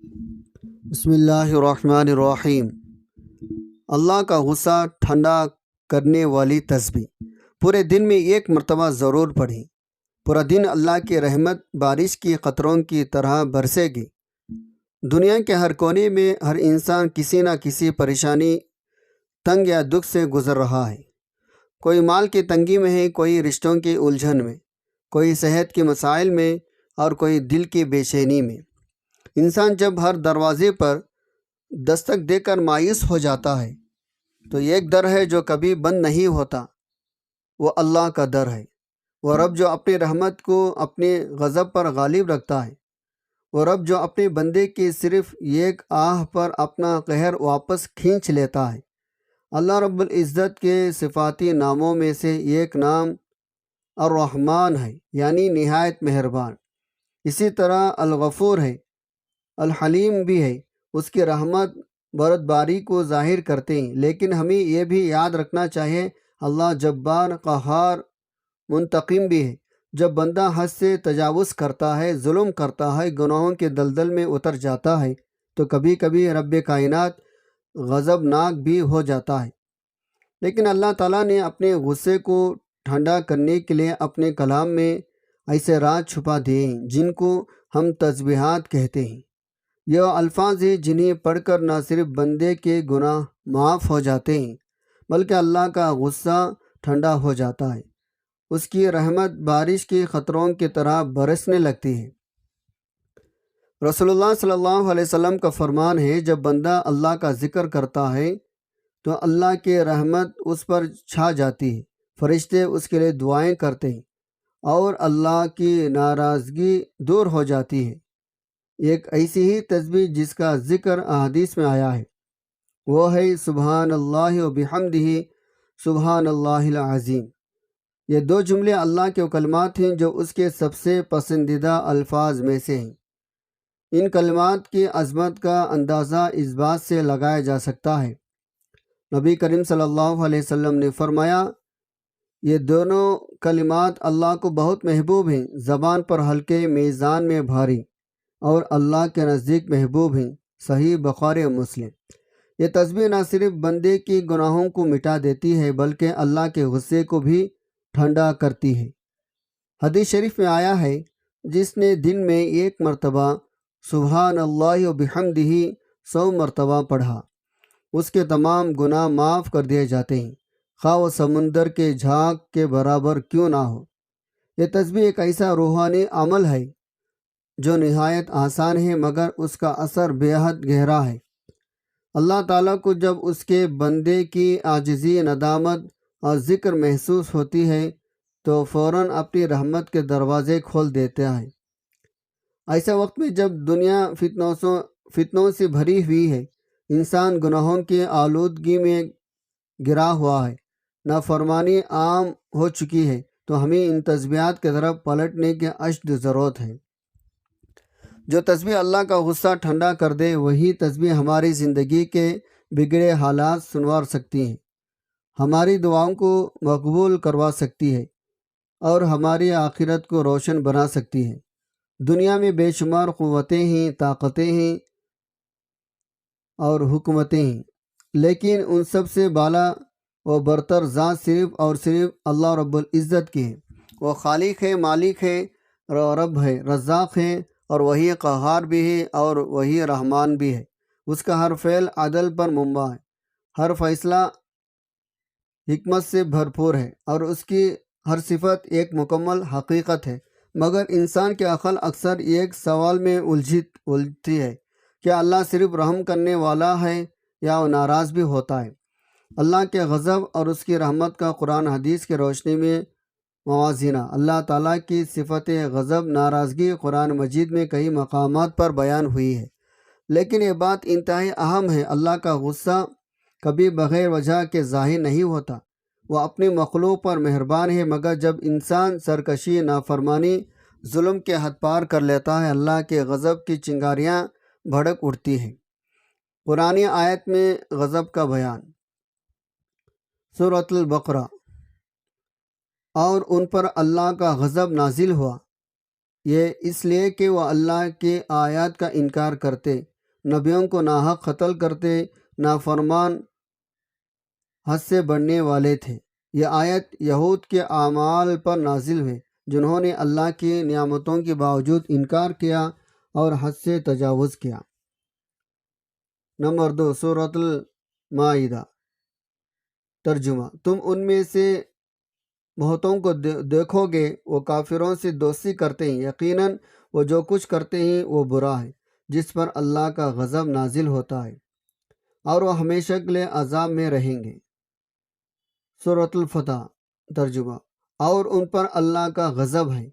بسم اللہ الرحمن الرحیم۔ اللہ کا غصہ ٹھنڈا کرنے والی تسبیح پورے دن میں ایک مرتبہ ضرور پڑھیں۔ پورا دن اللہ کی رحمت بارش کی قطروں کی طرح برسے گی۔ دنیا کے ہر کونے میں ہر انسان کسی نہ کسی پریشانی، تنگ یا دکھ سے گزر رہا ہے۔ کوئی مال کی تنگی میں ہے، کوئی رشتوں کی الجھن میں، کوئی صحت کے مسائل میں اور کوئی دل کی بے چینی میں۔ انسان جب ہر دروازے پر دستک دے کر مایوس ہو جاتا ہے تو ایک در ہے جو کبھی بند نہیں ہوتا، وہ اللہ کا در ہے۔ وہ رب جو اپنی رحمت کو اپنے غضب پر غالب رکھتا ہے، وہ رب جو اپنے بندے کی صرف ایک آہ پر اپنا قہر واپس کھینچ لیتا ہے۔ اللہ رب العزت کے صفاتی ناموں میں سے ایک نام الرحمن ہے، یعنی نہایت مہربان۔ اسی طرح الغفور ہے، الحلیم بھی ہے۔ اس کی رحمت بردباری کو ظاہر کرتے ہیں، لیکن ہمیں یہ بھی یاد رکھنا چاہیے اللہ جبار، قہار، منتقم بھی ہے۔ جب بندہ حد سے تجاوز کرتا ہے، ظلم کرتا ہے، گناہوں کے دلدل میں اتر جاتا ہے تو کبھی کبھی رب کائنات غضبناک بھی ہو جاتا ہے۔ لیکن اللہ تعالیٰ نے اپنے غصے کو ٹھنڈا کرنے کے لیے اپنے کلام میں ایسے راز چھپا دیے ہیں جن کو ہم تسبیحات کہتے ہیں۔ یہ الفاظ ہیں جنہیں پڑھ کر نہ صرف بندے کے گناہ معاف ہو جاتے ہیں بلکہ اللہ کا غصہ ٹھنڈا ہو جاتا ہے، اس کی رحمت بارش کی قطروں کی طرح برسنے لگتی ہے۔ رسول اللہ صلی اللہ علیہ وسلم کا فرمان ہے، جب بندہ اللہ کا ذکر کرتا ہے تو اللہ کی رحمت اس پر چھا جاتی ہے، فرشتے اس کے لیے دعائیں کرتے ہیں اور اللہ کی ناراضگی دور ہو جاتی ہے۔ ایک ایسی ہی تسبیح جس کا ذکر احادیث میں آیا ہے وہ ہے سبحان اللہ و بحمدہ سبحان اللہ العظیم۔ یہ دو جملے اللہ کے کلمات ہیں جو اس کے سب سے پسندیدہ الفاظ میں سے ہیں۔ ان کلمات کی عظمت کا اندازہ اس بات سے لگایا جا سکتا ہے، نبی کریم صلی اللہ علیہ وسلم نے فرمایا، یہ دونوں کلمات اللہ کو بہت محبوب ہیں، زبان پر ہلکے، میزان میں بھاری، اور اللہ کے نزدیک محبوب ہیں۔ صحیح بخاری و مسلم۔ یہ تسبیح نہ صرف بندے کی گناہوں کو مٹا دیتی ہے بلکہ اللہ کے غصے کو بھی ٹھنڈا کرتی ہے۔ حدیث شریف میں آیا ہے، جس نے دن میں ایک مرتبہ سبحان اللہ و بحمدہ 100 مرتبہ پڑھا، اس کے تمام گناہ معاف کر دیے جاتے ہیں، خواہ وہ سمندر کے جھاگ کے برابر کیوں نہ ہو۔ یہ تسبیح ایک ایسا روحانی عمل ہے جو نہایت آسان ہے مگر اس کا اثر بے حد گہرا ہے۔ اللہ تعالیٰ کو جب اس کے بندے کی عاجزی، ندامت اور ذکر محسوس ہوتی ہے تو فوراً اپنی رحمت کے دروازے کھول دیتا ہے۔ ایسے وقت میں جب دنیا فتنوں سے بھری ہوئی ہے، انسان گناہوں کی آلودگی میں گرا ہوا ہے، نافرمانی عام ہو چکی ہے، تو ہمیں ان تسبیحات کی طرف پلٹنے کی اشد ضرورت ہے۔ جو تسبیح اللہ کا غصہ ٹھنڈا کر دے وہی تسبیح ہماری زندگی کے بگڑے حالات سنوار سکتی ہے، ہماری دعاؤں کو مقبول کروا سکتی ہے اور ہماری آخرت کو روشن بنا سکتی ہے۔ دنیا میں بے شمار قوتیں ہیں، طاقتیں ہیں اور حکومتیں ہیں، لیکن ان سب سے بالا و برتر ذات صرف اور صرف اللہ رب العزت کی ہے۔ وہ خالق ہے، مالک ہے، رب ہے، رزاق ہے، اور وہی قہار بھی ہے اور وہی رحمان بھی ہے۔ اس کا ہر فعل عدل پر مبنی ہے، ہر فیصلہ حکمت سے بھرپور ہے اور اس کی ہر صفت ایک مکمل حقیقت ہے۔ مگر انسان کی عقل اکثر ایک سوال میں الجھتی ہے، کیا اللہ صرف رحم کرنے والا ہے یا وہ ناراض بھی ہوتا ہے؟ اللہ کے غضب اور اس کی رحمت کا قرآن حدیث کی روشنی میں موازنہ۔ اللہ تعالیٰ کی صفت غضب، ناراضگی قرآن مجید میں کئی مقامات پر بیان ہوئی ہے، لیکن یہ بات انتہائی اہم ہے، اللہ کا غصہ کبھی بغیر وجہ کے ظاہر نہیں ہوتا۔ وہ اپنی مخلوق پر مہربان ہے، مگر جب انسان سرکشی، نافرمانی، ظلم کے حد پار کر لیتا ہے، اللہ کے غضب کی چنگاریاں بھڑک اٹھتی ہیں۔ قرآن آیت میں غضب کا بیان۔ سورۃ البقرہ۔ اور ان پر اللہ کا غضب نازل ہوا، یہ اس لیے کہ وہ اللہ کی آیات کا انکار کرتے نبیوں کو ناحق قتل کرتے نافرمان حد سے بڑھنے والے تھے۔ یہ آیت یہود کے اعمال پر نازل ہوئے جنہوں نے اللہ کی نعمتوں کے باوجود انکار کیا اور حد سے تجاوز کیا۔ نمبر 2، سورۃ المائدہ۔ ترجمہ: تم ان میں سے بہتوں کو دیکھو گے وہ کافروں سے دوستی کرتے ہیں، یقیناً وہ جو کچھ کرتے ہیں وہ برا ہے، جس پر اللہ کا غضب نازل ہوتا ہے اور وہ ہمیشہ کے لیے عذاب میں رہیں گے۔ سورۃ الفتح۔ ترجمہ: اور ان پر اللہ کا غضب ہے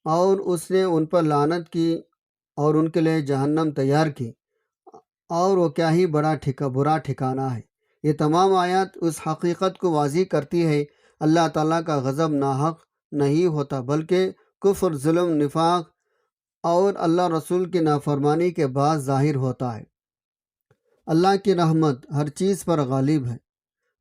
اور اس نے ان پر لعنت کی اور ان کے لیے جہنم تیار کی، اور وہ کیا ہی برا ٹھکانہ ہے۔ یہ تمام آیات اس حقیقت کو واضح کرتی ہے اللہ تعالیٰ کا غضب ناحق نہیں ہوتا بلکہ کفر، ظلم، نفاق اور اللہ رسول کی نافرمانی کے بعد ظاہر ہوتا ہے۔ اللہ کی رحمت ہر چیز پر غالب ہے۔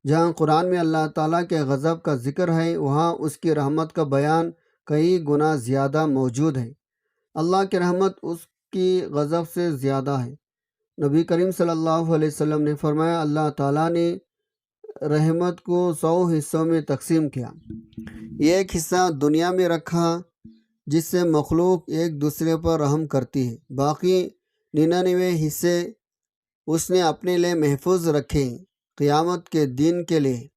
جہاں قرآن میں اللہ تعالیٰ کے غضب کا ذکر ہے وہاں اس کی رحمت کا بیان کئی گنا زیادہ موجود ہے۔ اللہ کی رحمت اس کی غضب سے زیادہ ہے۔ نبی کریم صلی اللہ علیہ وسلم نے فرمایا، اللہ تعالیٰ نے رحمت کو 100 حصوں میں تقسیم کیا۔ ایک حصہ دنیا میں رکھا جس سے مخلوق ایک دوسرے پر رحم کرتی ہے، باقی 99 حصے اس نے اپنے لیے محفوظ رکھے ہیں قیامت کے دن کے لیے۔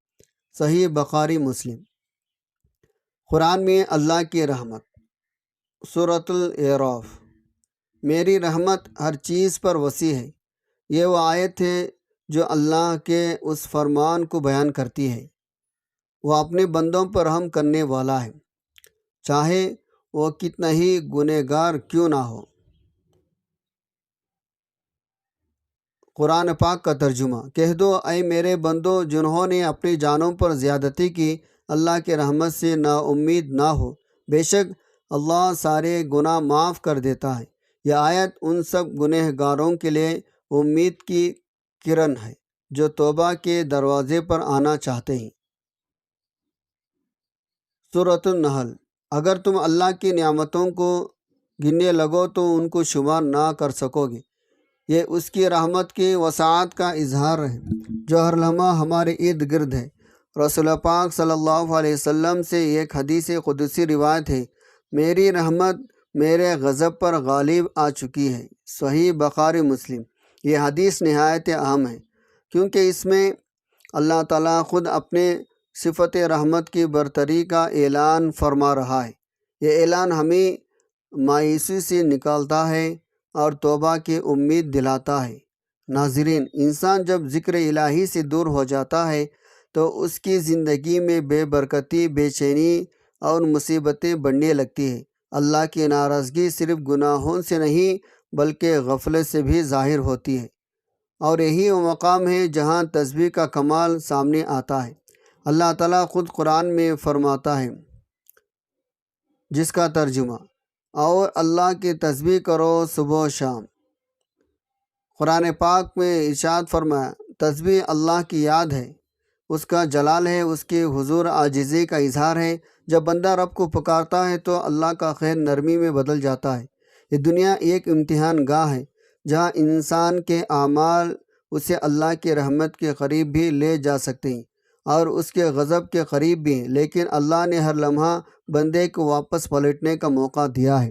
صحیح بخاری مسلم۔ قرآن میں اللہ کی رحمت۔ سورۃ الاعراف۔ میری رحمت ہر چیز پر وسیع ہے۔ یہ وہ آیت ہے جو اللہ کے اس فرمان کو بیان کرتی ہے، وہ اپنے بندوں پر رحم کرنے والا ہے، چاہے وہ کتنا ہی گنہگار کیوں نہ ہو۔ قرآن پاک کا ترجمہ۔ کہہ دو اے میرے بندو جنہوں نے اپنی جانوں پر زیادتی کی، اللہ کی رحمت سے نا امید نہ ہو، بے شک اللہ سارے گناہ معاف کر دیتا ہے۔ یہ آیت ان سب گنہگاروں کے لیے امید کی کرن ہے جو توبہ کے دروازے پر آنا چاہتے ہیں۔ سورۃ النحل۔ اگر تم اللہ کی نعمتوں کو گننے لگو تو ان کو شمار نہ کر سکو گے۔ یہ اس کی رحمت کی وسعت کا اظہار ہے جو ہر لمحہ ہمارے ارد گرد ہے۔ رسول پاک صلی اللہ علیہ وسلم سے ایک حدیث قدسی روایت ہے، میری رحمت میرے غضب پر غالب آ چکی ہے۔ صحیح بخاری مسلم۔ یہ حدیث نہایت اہم ہے کیونکہ اس میں اللہ تعالیٰ خود اپنے صفت رحمت کی برتری کا اعلان فرما رہا ہے۔ یہ اعلان ہمیں مایوسی سے نکالتا ہے اور توبہ کی امید دلاتا ہے۔ ناظرین، انسان جب ذکر الہی سے دور ہو جاتا ہے تو اس کی زندگی میں بے برکتی، بے چینی اور مصیبتیں بڑھنے لگتی ہیں۔ اللہ کی ناراضگی صرف گناہوں سے نہیں بلکہ غفلت سے بھی ظاہر ہوتی ہے، اور یہی وہ مقام ہے جہاں تسبیح کا کمال سامنے آتا ہے۔ اللہ تعالیٰ خود قرآن میں فرماتا ہے، جس کا ترجمہ، اور اللہ کی تسبیح کرو صبح و شام۔ قرآن پاک میں ارشاد فرمایا، تسبیح اللہ کی یاد ہے، اس کا جلال ہے، اس کے حضور عاجزی کا اظہار ہے۔ جب بندہ رب کو پکارتا ہے تو اللہ کا خیر نرمی میں بدل جاتا ہے۔ یہ دنیا ایک امتحان گاہ ہے جہاں انسان کے اعمال اسے اللہ کی رحمت کے قریب بھی لے جا سکتے ہیں اور اس کے غضب کے قریب بھی ہیں، لیکن اللہ نے ہر لمحہ بندے کو واپس پلٹنے کا موقع دیا ہے،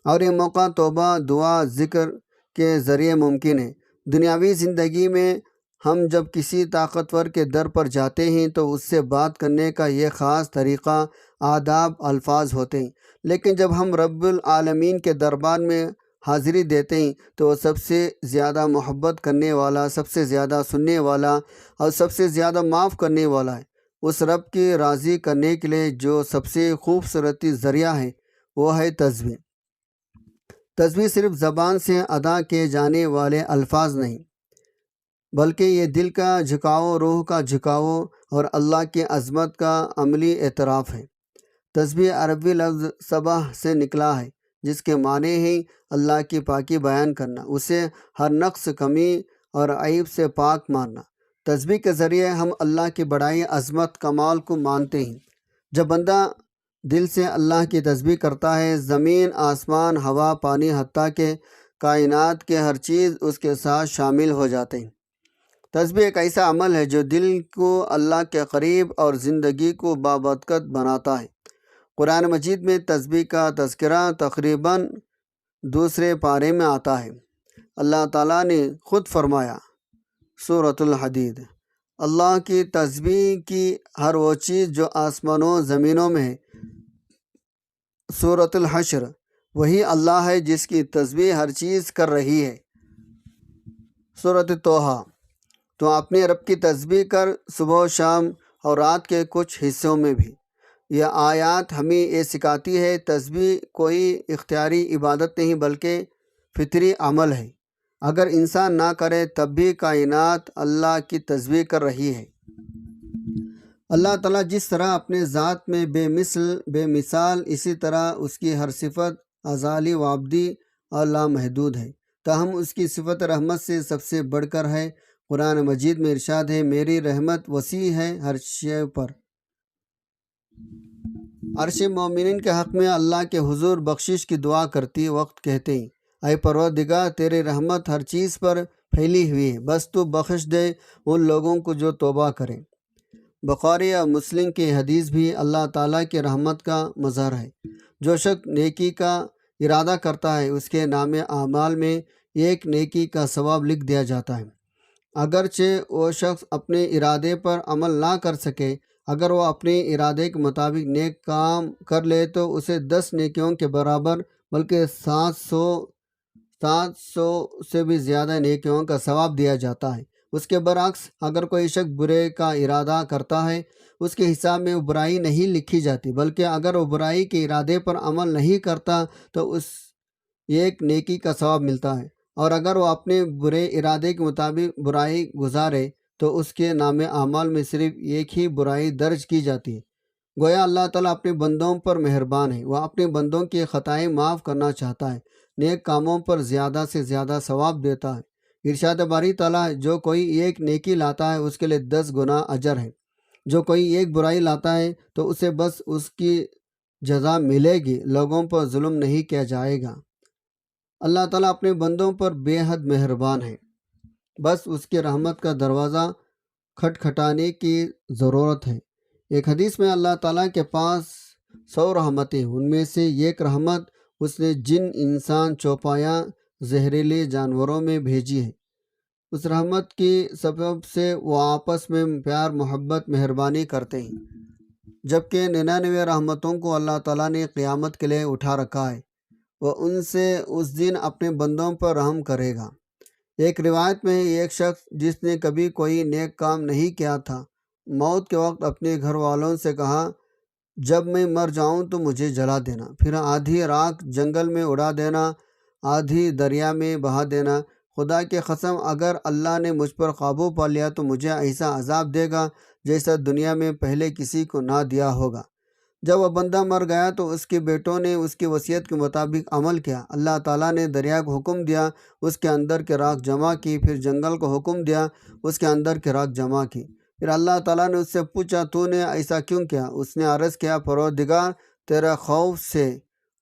اور یہ موقع توبہ، دعا، ذکر کے ذریعے ممکن ہے۔ دنیاوی زندگی میں ہم جب کسی طاقتور کے در پر جاتے ہیں تو اس سے بات کرنے کا یہ خاص طریقہ، آداب، الفاظ ہوتے ہیں، لیکن جب ہم رب العالمین کے دربار میں حاضری دیتے ہیں تو وہ سب سے زیادہ محبت کرنے والا، سب سے زیادہ سننے والا اور سب سے زیادہ معاف کرنے والا ہے۔ اس رب کی راضی کرنے کے لیے جو سب سے خوبصورتی ذریعہ ہے وہ ہے تسبیح۔ تسبیح صرف زبان سے ادا کیے جانے والے الفاظ نہیں بلکہ یہ دل کا جھکاؤ، روح کا جھکاؤ اور اللہ کی عظمت کا عملی اعتراف ہے۔ تسبیح عربی لفظ سبح سے نکلا ہے جس کے معنی ہے اللہ کی پاکی بیان کرنا، اسے ہر نقص، کمی اور عیب سے پاک ماننا۔ تسبیح کے ذریعے ہم اللہ کی بڑائی، عظمت، کمال کو مانتے ہیں۔ جب بندہ دل سے اللہ کی تسبیح کرتا ہے، زمین، آسمان، ہوا، پانی، حتیٰ کہ کائنات کے ہر چیز اس کے ساتھ شامل ہو جاتے ہیں۔ تسبیح ایک ایسا عمل ہے جو دل کو اللہ کے قریب اور زندگی کو بابرکت بناتا ہے۔ قرآن مجید میں تسبیح کا تذکرہ تقریباً دوسرے پارے میں آتا ہے۔ اللہ تعالیٰ نے خود فرمایا سورۃ الحدید، اللہ کی تسبیح کی ہر وہ چیز جو آسمانوں زمینوں میں ہے۔ سورۃ الحشر، وہی اللہ ہے جس کی تسبیح ہر چیز کر رہی ہے۔ سورۃ توحہ، تو اپنے رب کی تسبیح کر صبح و شام اور رات کے کچھ حصوں میں بھی۔ یہ آیات ہمیں یہ سکھاتی ہے تسبیح کوئی اختیاری عبادت نہیں بلکہ فطری عمل ہے۔ اگر انسان نہ کرے تب بھی کائنات اللہ کی تسبیح کر رہی ہے۔ اللہ تعالیٰ جس طرح اپنے ذات میں بے مثال، اسی طرح اس کی ہر صفت ازلی و ابدی اور لامحدود ہے، تاہم اس کی صفت رحمت سے سب سے بڑھ کر ہے۔ قرآن مجید میں ارشاد ہے، میری رحمت وسیع ہے ہر شے پر۔ عرش مومنین کے حق میں اللہ کے حضور بخشش کی دعا کرتی وقت کہتے ہیں، اے پروردگار، تیری رحمت ہر چیز پر پھیلی ہوئی ہے، بس تو بخش دے ان لوگوں کو جو توبہ کریں۔ بخاری اور مسلم کی حدیث بھی اللہ تعالیٰ کی رحمت کا مظہر ہے۔ جو شخص نیکی کا ارادہ کرتا ہے اس کے نام اعمال میں ایک نیکی کا ثواب لکھ دیا جاتا ہے، اگرچہ وہ شخص اپنے ارادے پر عمل نہ کر سکے۔ اگر وہ اپنے ارادے کے مطابق نیک کام کر لے تو اسے 10 نیکیوں کے برابر بلکہ 700 سے بھی زیادہ نیکیوں کا ثواب دیا جاتا ہے۔ اس کے برعکس اگر کوئی شخص برے کا ارادہ کرتا ہے اس کے حساب میں وہ برائی نہیں لکھی جاتی، بلکہ اگر وہ برائی کے ارادے پر عمل نہیں کرتا تو اس ایک نیکی کا ثواب ملتا ہے، اور اگر وہ اپنے برے ارادے کے مطابق برائی گزارے تو اس کے نام اعمال میں صرف ایک ہی برائی درج کی جاتی ہے۔ گویا اللہ تعالیٰ اپنے بندوں پر مہربان ہے، وہ اپنے بندوں کی خطائیں معاف کرنا چاہتا ہے، نیک کاموں پر زیادہ سے زیادہ ثواب دیتا ہے۔ ارشاد باری تعالیٰ، جو کوئی ایک نیکی لاتا ہے اس کے لیے 10 گنا اجر ہے، جو کوئی ایک برائی لاتا ہے تو اسے بس اس کی جزا ملے گی، لوگوں پر ظلم نہیں کیا جائے گا۔ اللہ تعالیٰ اپنے بندوں پر بے حد مہربان ہے، بس اس کی رحمت کا دروازہ کھٹکھٹانے کی ضرورت ہے۔ ایک حدیث میں اللہ تعالیٰ کے پاس 100 رحمتیں، ان میں سے ایک رحمت اس نے جن، انسان، چوپایاں، زہریلے جانوروں میں بھیجی ہے۔ اس رحمت کی سبب سے وہ آپس میں پیار، محبت، مہربانی کرتے ہیں، جبکہ 99 رحمتوں کو اللہ تعالیٰ نے قیامت کے لیے اٹھا رکھا ہے، وہ ان سے اس دن اپنے بندوں پر رحم کرے گا۔ ایک روایت میں ایک شخص جس نے کبھی کوئی نیک کام نہیں کیا تھا، موت کے وقت اپنے گھر والوں سے کہا، جب میں مر جاؤں تو مجھے جلا دینا، پھر آدھی راکھ جنگل میں اڑا دینا، آدھی دریا میں بہا دینا۔ خدا کی قسم، اگر اللہ نے مجھ پر قابو پا لیا تو مجھے ایسا عذاب دے گا جیسا دنیا میں پہلے کسی کو نہ دیا ہوگا۔ جب وہ بندہ مر گیا تو اس کے بیٹوں نے اس کی وصیت کے مطابق عمل کیا۔ اللہ تعالیٰ نے دریا کو حکم دیا، اس کے اندر کی راکھ جمع کی، پھر جنگل کو حکم دیا، اس کے اندر کی راکھ جمع کی۔ پھر اللہ تعالیٰ نے اس سے پوچھا، تو نے ایسا کیوں کیا؟ اس نے عرض کیا، پروردگار، تیرے خوف سے،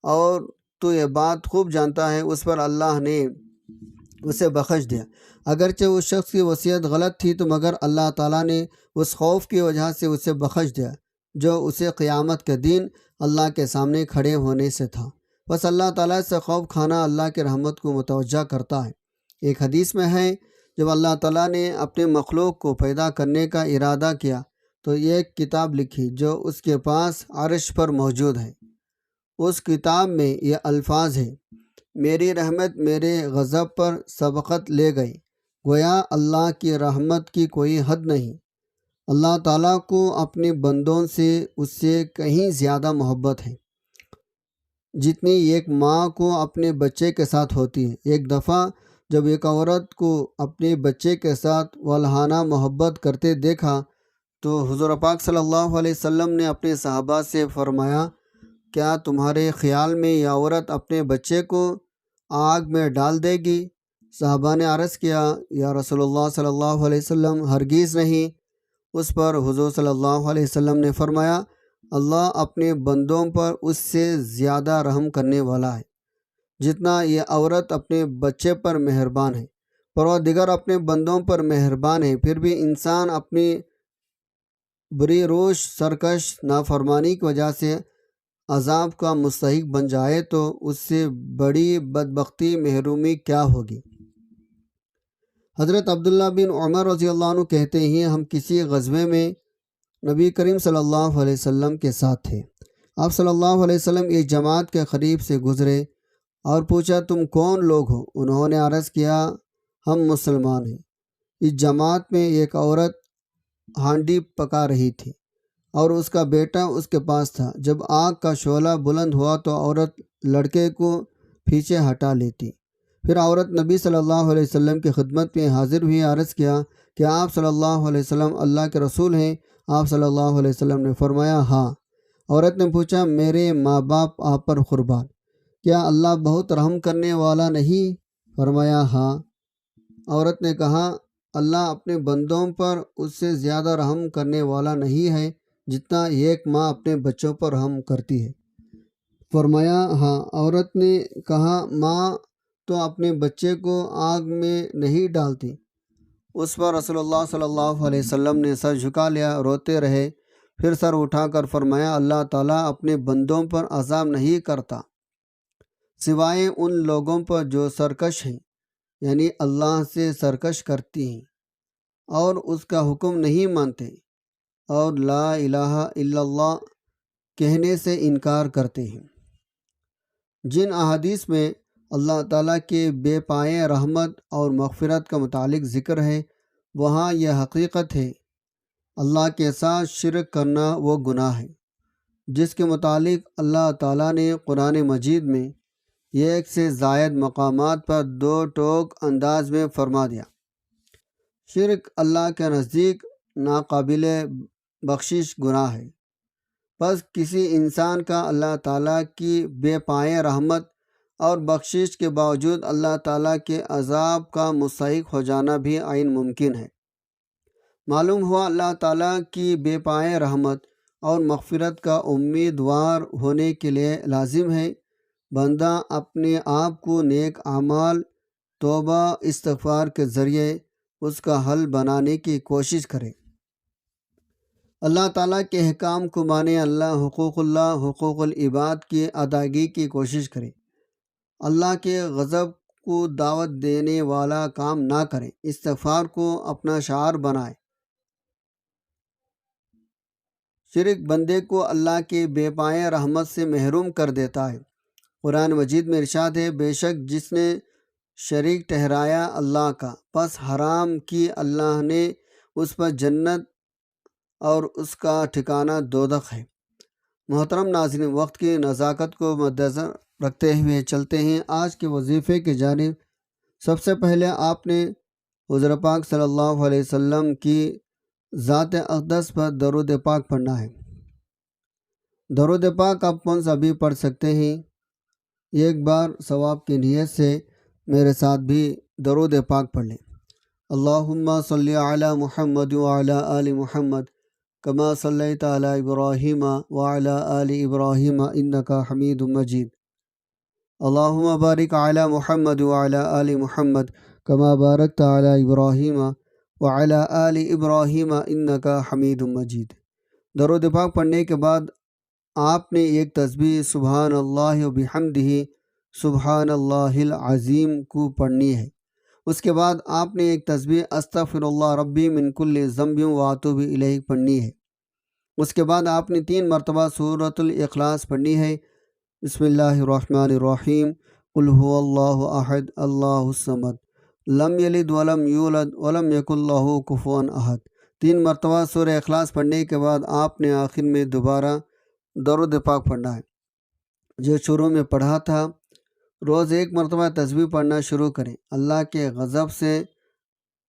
اور تو یہ بات خوب جانتا ہے۔ اس پر اللہ نے اسے بخش دیا، اگرچہ اس شخص کی وصیت غلط تھی، تو مگر اللہ تعالیٰ نے اس خوف کی وجہ سے اسے بخش دیا جو اسے قیامت کے دن اللہ کے سامنے کھڑے ہونے سے تھا۔ بس اللہ تعالیٰ سے خوف کھانا اللہ کی رحمت کو متوجہ کرتا ہے۔ ایک حدیث میں ہے، جب اللہ تعالیٰ نے اپنے مخلوق کو پیدا کرنے کا ارادہ کیا تو ایک کتاب لکھی جو اس کے پاس عرش پر موجود ہے۔ اس کتاب میں یہ الفاظ ہیں، میری رحمت میرے غضب پر سبقت لے گئی۔ گویا اللہ کی رحمت کی کوئی حد نہیں۔ اللہ تعالیٰ کو اپنے بندوں سے اس سے کہیں زیادہ محبت ہے جتنی ایک ماں کو اپنے بچے کے ساتھ ہوتی ہے۔ ایک دفعہ جب ایک عورت کو اپنے بچے کے ساتھ والہانہ محبت کرتے دیکھا تو حضور پاک صلی اللہ علیہ وسلم نے اپنے صحابہ سے فرمایا، کیا تمہارے خیال میں یہ عورت اپنے بچے کو آگ میں ڈال دے گی؟ صحابہ نے عرض کیا، یا رسول اللہ صلی اللہ علیہ وسلم، ہرگز نہیں۔ اس پر حضور صلی اللہ علیہ وسلم نے فرمایا، اللہ اپنے بندوں پر اس سے زیادہ رحم کرنے والا ہے۔ جتنا یہ عورت اپنے بچے پر مہربان ہے۔ پروردگار اپنے بندوں پر مہربان ہے، پھر بھی انسان اپنی بری روش، سرکش نافرمانی کی وجہ سے عذاب کا مستحق بن جائے تو اس سے بڑی بدبختی محرومی کیا ہوگی۔ حضرت عبداللہ بن عمر رضی اللہ عنہ کہتے ہیں، ہم کسی غزوے میں نبی کریم صلی اللہ علیہ وسلم کے ساتھ تھے۔ آپ صلی اللہ علیہ وسلم ایک جماعت کے قریب سے گزرے اور پوچھا، تم کون لوگ ہو؟ انہوں نے عرض کیا، ہم مسلمان ہیں۔ اس جماعت میں ایک عورت ہانڈی پکا رہی تھی اور اس کا بیٹا اس کے پاس تھا۔ جب آگ کا شعلہ بلند ہوا تو عورت لڑکے کو پیچھے ہٹا لیتی۔ پھر عورت نبی صلی اللہ علیہ وسلم کی خدمت میں حاضر ہوئی، عرض کیا کہ آپ صلی اللہ علیہ وسلم اللہ کے رسول ہیں؟ آپ صلی اللہ علیہ وسلم نے فرمایا، ہاں۔ عورت نے پوچھا، میرے ماں باپ آپ پر قربان، کیا اللہ بہت رحم کرنے والا نہیں؟ فرمایا، ہاں۔ عورت نے کہا، اللہ اپنے بندوں پر اس سے زیادہ رحم کرنے والا نہیں ہے جتنا ایک ماں اپنے بچوں پر رحم کرتی ہے۔ فرمایا، ہاں۔ عورت نے کہا، ماں تو اپنے بچے کو آگ میں نہیں ڈالتی۔ اس پر رسول اللہ صلی اللہ علیہ وسلم نے سر جھکا لیا، روتے رہے، پھر سر اٹھا کر فرمایا، اللہ تعالیٰ اپنے بندوں پر عذاب نہیں کرتا سوائے ان لوگوں پر جو سرکش ہیں، یعنی اللہ سے سرکش کرتی ہیں اور اس کا حکم نہیں مانتے اور لا الہ الا اللہ کہنے سے انکار کرتے ہیں۔ جن احادیث میں اللہ تعالیٰ کے بے پائے رحمت اور مغفرت کا متعلق ذکر ہے، وہاں یہ حقیقت ہے، اللہ کے ساتھ شرک کرنا وہ گناہ ہے جس کے متعلق اللہ تعالیٰ نے قرآن مجید میں ایک سے زائد مقامات پر دو ٹوک انداز میں فرما دیا۔ شرک اللہ کے نزدیک ناقابل بخشش گناہ ہے۔ بس کسی انسان کا اللہ تعالیٰ کی بے پائے رحمت اور بخشش کے باوجود اللہ تعالیٰ کے عذاب کا مستحق ہو جانا بھی عین ممکن ہے۔ معلوم ہوا اللہ تعالیٰ کی بے پائے رحمت اور مغفرت کا امیدوار ہونے کے لیے لازم ہے بندہ اپنے آپ کو نیک اعمال، توبہ، استغفار کے ذریعے اس کا حل بنانے کی کوشش کرے۔ اللہ تعالیٰ کے احکام کو مانے، حقوق العباد کی ادائیگی کی کوشش کرے، اللہ کے غضب کو دعوت دینے والا کام نہ کرے، استغفار کو اپنا شعار بنائے۔ شرک بندے کو اللہ کے بے پائے رحمت سے محروم کر دیتا ہے۔ قرآن مجید میں ارشاد ہے، بے شک جس نے شریک ٹھہرایا اللہ کا، پس حرام کی اللہ نے اس پر جنت اور اس کا ٹھکانہ دوزخ ہے۔ محترم ناظرین، وقت کی نزاکت کو مدنظر رکھتے ہوئے چلتے ہیں آج کے وظیفے کی جانب۔ سب سے پہلے آپ نے حضور پاک صلی اللہ علیہ وسلم کی ذات اقدس پر درود پاک پڑھنا ہے۔ درود پاک آپ کون سا بھی پڑھ سکتے ہیں۔ ایک بار ثواب کی نیت سے میرے ساتھ بھی درود پاک پڑھ لیں۔ اللہم صلی علی محمد وعلی آل محمد کما صلیت علی ابراہیم وعلی آل ابراہیم انکا حمید مجید۔ اللہم بارک علی محمد وعلی آل محمد کما بارکت علی ابراہیم وعلی آل ابراہیم انکا حمید مجید۔ درود پاک پڑھنے کے بعد آپ نے ایک تسبیح سبحان اللہ و بحمدہ سبحان اللہ العظیم کو پڑھنی ہے۔ اس کے بعد آپ نے ایک تسبیح استغفر اللہ ربی من کل ذنب و اتوب الیہ پڑھنی ہے۔ اس کے بعد آپ نے 3 مرتبہ سورۃ الاخلاص پڑھنی ہے۔ بسم اللہ الرحمن الرحیم، قل هو اللہ احد اللہ الصمد لم یلد ولم یولد ولم یکن لہ کفوا احد۔ 3 مرتبہ سورہ اخلاص پڑھنے کے بعد آپ نے آخر میں دوبارہ درود پاک پڑھنا ہے۔ جو شروع میں پڑھا تھا، روز 1 مرتبہ تسبیح پڑھنا شروع کریں۔ اللہ کے غضب سے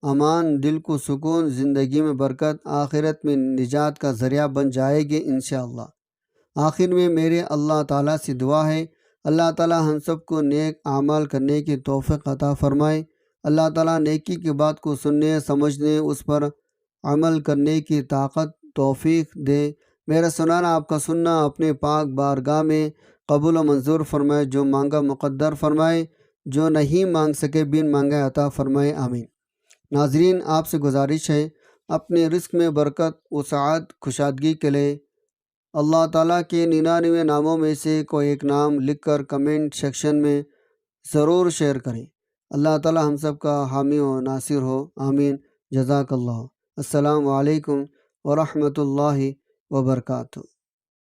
امان، دل کو سکون، زندگی میں برکت، آخرت میں نجات کا ذریعہ بن جائے گی انشاءاللہ۔ آخر میں میرے اللہ تعالیٰ سے دعا ہے، اللہ تعالیٰ ہم سب کو نیک اعمال کرنے کی توفیق عطا فرمائے۔ اللہ تعالیٰ نیکی کی بات کو سننے، سمجھنے، اس پر عمل کرنے کی طاقت توفیق دے۔ میرا سنانا، آپ کا سننا اپنے پاک بارگاہ میں قبول و منظور فرمائے، جو مانگا مقدر فرمائے، جو نہیں مانگ سکے بن مانگے عطا فرمائے، آمین۔ ناظرین، آپ سے گزارش ہے اپنے رزق میں برکت، وسعت، کشادگی کے لیے اللہ تعالیٰ کے 99 ناموں میں سے کوئی ایک نام لکھ کر کمنٹ سیکشن میں ضرور شیئر کریں۔ اللہ تعالیٰ ہم سب کا حامی و ناصر ہو، آمین۔ جزاک اللہ۔ السلام علیکم ورحمۃ اللہ وبرکاتہ۔